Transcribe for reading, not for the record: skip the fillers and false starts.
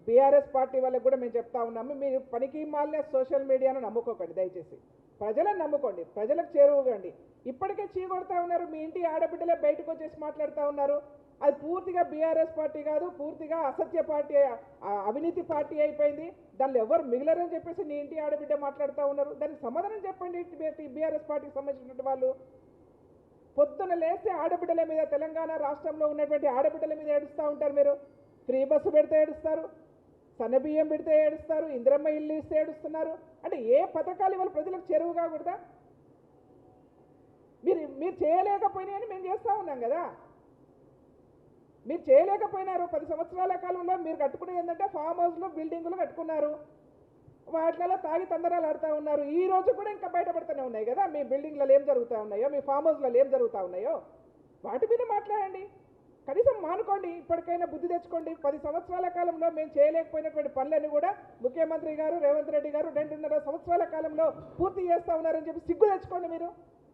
BRS party వాళ్ళకి కూడా మేము చెప్తా ఉన్నాము, మీరు పనికి మాలిన సోషల్ మీడియాను నమ్ముకోకండి, దయచేసి ప్రజలను నమ్ముకోండి, ప్రజలకు చేరువకండి. ఇప్పటికే చీకొడతా ఉన్నారు, మీ ఇంటి ఆడబిడ్డలే బయటకు వచ్చేసి మాట్లాడుతూ ఉన్నారు. అది పూర్తిగా బీఆర్ఎస్ పార్టీ కాదు, పూర్తిగా అసత్య పార్టీ, అవినీతి పార్టీ అయిపోయింది. దానిలో ఎవరు మిగిలరని చెప్పేసి నీ ఇంటి ఆడబిడ్డ మాట్లాడుతూ ఉన్నారు. దానికి సమాధానం చెప్పండి బీఆర్ఎస్ పార్టీకి సంబంధించినటువంటి వాళ్ళు. పొద్దున లేస్తే ఆడబిడ్డల మీద, తెలంగాణ రాష్ట్రంలో ఉన్నటువంటి ఆడబిడ్డల మీద ఏడుస్తూ ఉంటారు. మీరు ఫ్రీ బస్సు పెడితే ఏడుస్తారు, సన్నబియ్యం పెడితే ఏడుస్తారు, ఇందిరమ్మ ఇల్లు ఇస్తే ఏడుస్తున్నారు. అంటే ఏ పథకాలు ఇవాళ ప్రజలకు చెరువు కాకూడదా? మీరు చేయలేకపోయినాయని మేము చేస్తూ ఉన్నాం కదా. మీరు చేయలేకపోయినారు. 10 సంవత్సరాల కాలంలో మీరు కట్టుకునేది ఏంటంటే ఫామ్ హౌస్లో బిల్డింగులు కట్టుకున్నారు, వాటిలలో తాగి తందరాలు ఆడుతూ ఉన్నారు. ఈ రోజు కూడా ఇంకా బయటపడుతూనే ఉన్నాయి కదా మీ బిల్డింగ్లలో ఏం జరుగుతూ ఉన్నాయో, మీ ఫామ్ హౌస్లలో ఏం జరుగుతూ ఉన్నాయో. వాటి మీద మాట్లాడండి, కనీసం మానుకోండి, ఇప్పటికైనా బుద్ధి తెచ్చుకోండి. 10 సంవత్సరాల కాలంలో మేము చేయలేకపోయినటువంటి పనులన్నీ కూడా ముఖ్యమంత్రి గారు రేవంత్ రెడ్డి గారు 2.5 సంవత్సరాల కాలంలో పూర్తి చేస్తూ ఉన్నారని చెప్పి సిగ్గు తెచ్చుకోండి మీరు.